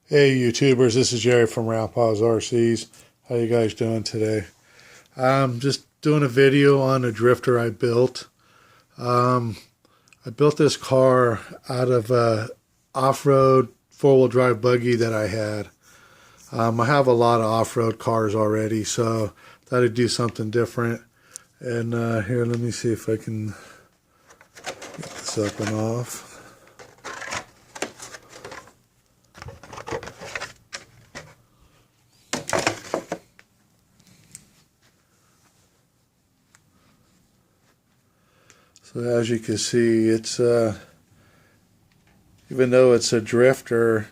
Hey YouTubers, this is Jerry from Grandpa's RCs. How you guys doing today? I'm just doing a video on a drifter I built. I built this car out of a off-road four-wheel drive buggy that I had. I have a lot of off-road cars already, so I thought I'd do something different. And here, let me see if I can get this up and off. So as you can see, it's even though it's a drifter,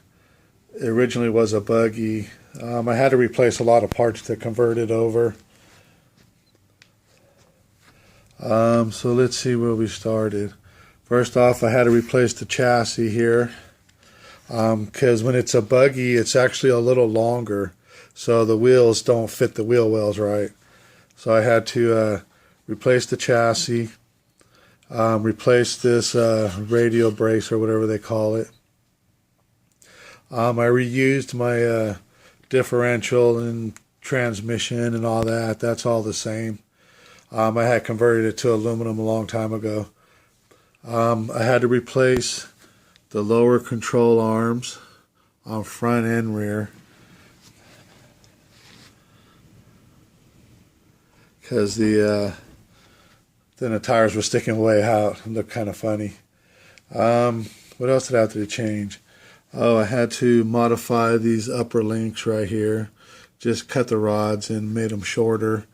it originally was a buggy. I had to replace a lot of parts to convert it over. So let's see where we started. First off, I had to replace the chassis here because when it's a buggy, it's actually a little longer, so the wheels don't fit the wheel wells right. So I had to replace the chassis. Replace this radial brace or whatever they call it. I reused my differential and transmission and all that. That's all the same. I had converted it to aluminum a long time ago. I had to replace the lower control arms on front and rear because then the tires were sticking way out and looked kind of funny. What else did I have to change? Oh, I had to modify these upper links right here. Just cut the rods and made them shorter.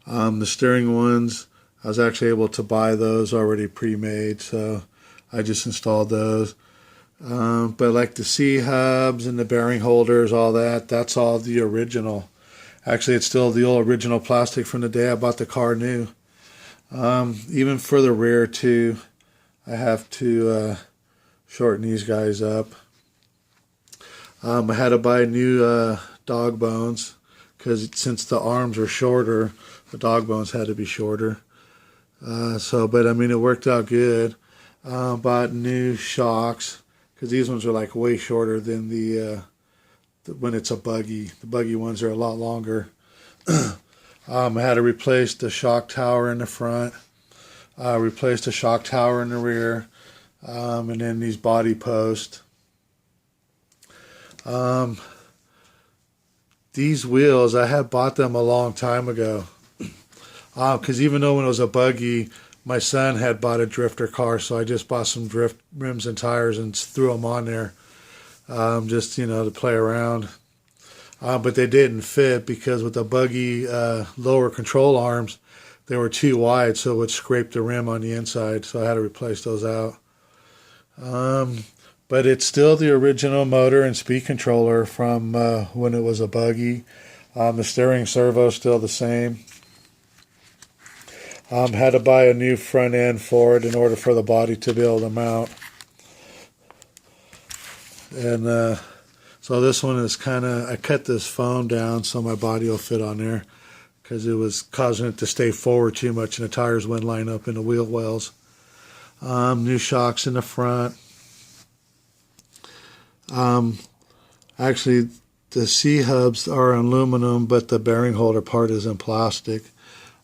The steering ones, I was actually able to buy those already pre-made, so I just installed those. But like the C-hubs and the bearing holders, all that, that's all the original. Actually, it's still the old original plastic from the day I bought the car new. Even for the rear too, I have to shorten these guys up. I had to buy new dog bones because since the arms are shorter, the dog bones had to be shorter. But I mean, it worked out good. Bought new shocks because these ones are like way shorter than the when it's a buggy. The buggy ones are a lot longer. I had to replace the shock tower in the front, replaced the shock tower in the rear, and then these body posts. These wheels, I had bought them a long time ago. Because even though when it was a buggy, my son had bought a drifter car, so I just bought some drift rims and tires and threw them on there, just, to play around. But they didn't fit because with the buggy lower control arms, they were too wide, so it would scrape the rim on the inside, so I had to replace those out. But it's still the original motor and speed controller from when it was a buggy. The steering servo is still the same. Had to buy a new front end for it in order for the body to be able to mount. And so this one is I cut this foam down so my body will fit on there because it was causing it to stay forward too much and the tires wouldn't line up in the wheel wells. New shocks in the front. Actually, the C-hubs are aluminum, but the bearing holder part is in plastic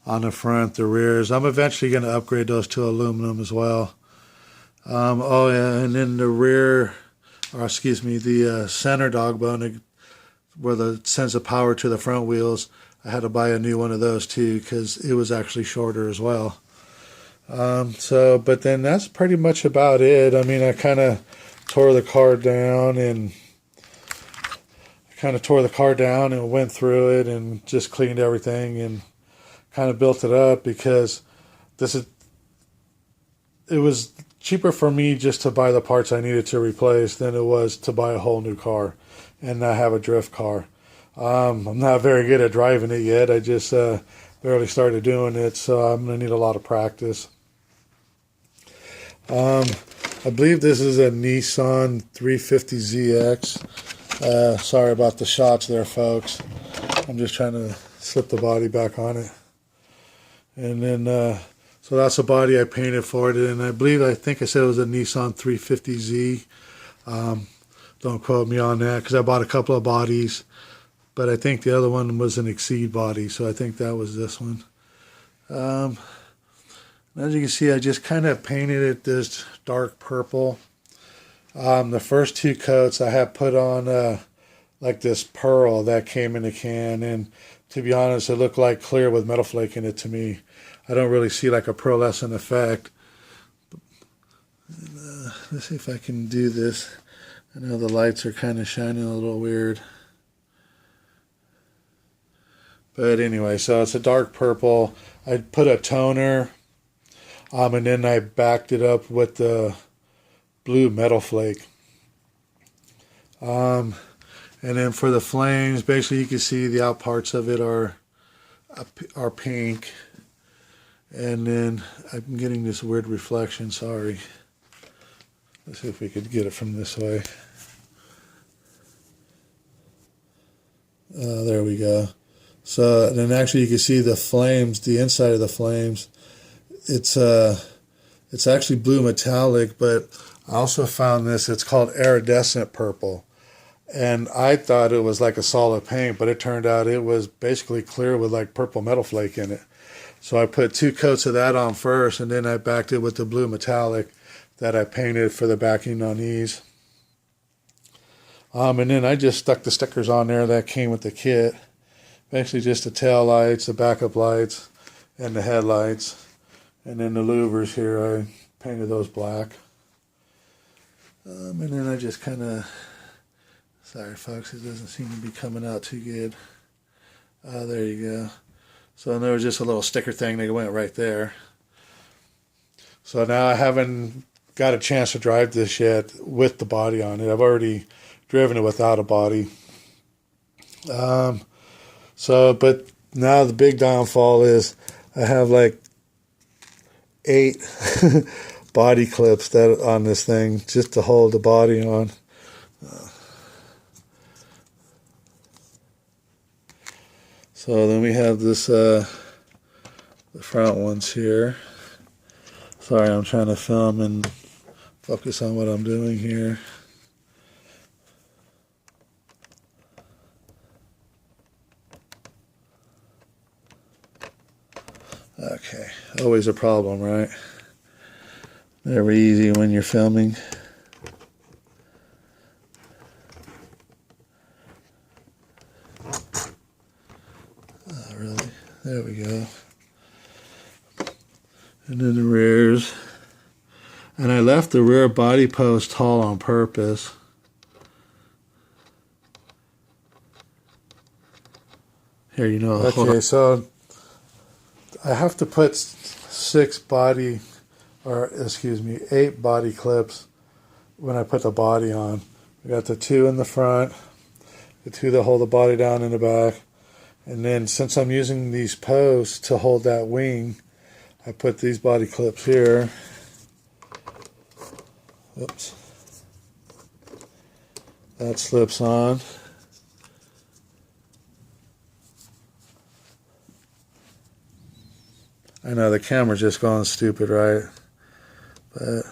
on the front, the rears. I'm eventually going to upgrade those to aluminum as well. Oh yeah, and then the rear, or excuse me, the center dog bone where the sends the power to the front wheels, I had to buy a new one of those too because it was actually shorter as well. But then that's pretty much about it. I mean, I kind of tore the car down and went through it and just cleaned everything and kind of built it up because it was cheaper for me just to buy the parts I needed to replace than it was to buy a whole new car and not have a drift car. I'm not very good at driving it yet. I just barely started doing it, so I'm going to need a lot of practice. I believe this is a Nissan 350ZX. Sorry about the shots there, folks. I'm just trying to slip the body back on it. And then, so that's the body I painted for it. And I think I said it was a Nissan 350Z. Don't quote me on that because I bought a couple of bodies, but I think the other one was an Exceed body, so I think that was this one. As you can see, I just kind of painted it this dark purple. The first two coats I have put on like this pearl that came in a can, and to be honest, it looked like clear with metal flake in it to me. I don't really see like a pearlescent effect. And, let's see if I can do this. I know the lights are kind of shining a little weird. But anyway, so it's a dark purple. I put a toner, and then I backed it up with the blue metal flake. And then for the flames, basically you can see the out parts of it are pink. And then I'm getting this weird reflection, sorry. Let's see if we could get it from this way. There we go. So then actually you can see the flames, the inside of the flames. It's actually blue metallic, but I also found this, it's called iridescent purple. And I thought it was like a solid paint, but it turned out it was basically clear with like purple metal flake in it. So I put 2 coats of that on first, and then I backed it with the blue metallic that I painted for the backing on these. And then I just stuck the stickers on there that came with the kit. Basically just the tail lights, the backup lights, and the headlights. And then the louvers here, I painted those black. And then I just kind of, sorry folks, it doesn't seem to be coming out too good. There you go. So there was just a little sticker thing that went right there. So now I haven't got a chance to drive this yet with the body on it. I've already driven it without a body. But now the big downfall is I have like 8 body clips that on this thing just to hold the body on. So then we have this, the front ones here. Sorry, I'm trying to film and focus on what I'm doing here. Okay, always a problem, right? Never easy when you're filming. Oh, really? There we go. And then the rears. And I left the rear body post tall on purpose. Here, you know. Okay, so I have to put 8 body clips when I put the body on. We got the 2 in the front, the 2 that hold the body down in the back, and then since I'm using these posts to hold that wing, I put these body clips here. Oops. That slips on. I know the camera's just going stupid, right? But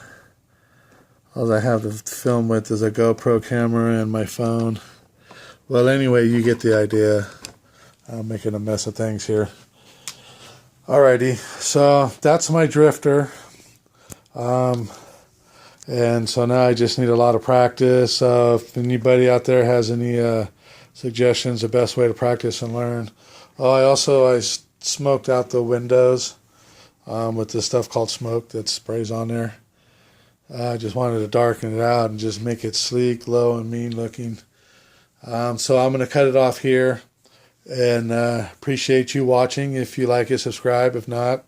all I have to film with is a GoPro camera and my phone. Well, anyway, you get the idea. I'm making a mess of things here. Alrighty, so that's my drifter. And so now I just need a lot of practice. If anybody out there has any suggestions, the best way to practice and learn. Oh, I smoked out the windows with this stuff called smoke that sprays on there. I just wanted to darken it out and just make it sleek, low, and mean looking. So I'm going to cut it off here, and appreciate you watching. If you like it, subscribe. If not,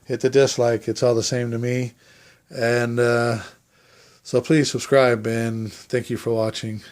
hit the dislike. It's all the same to me. And so please subscribe, and thank you for watching.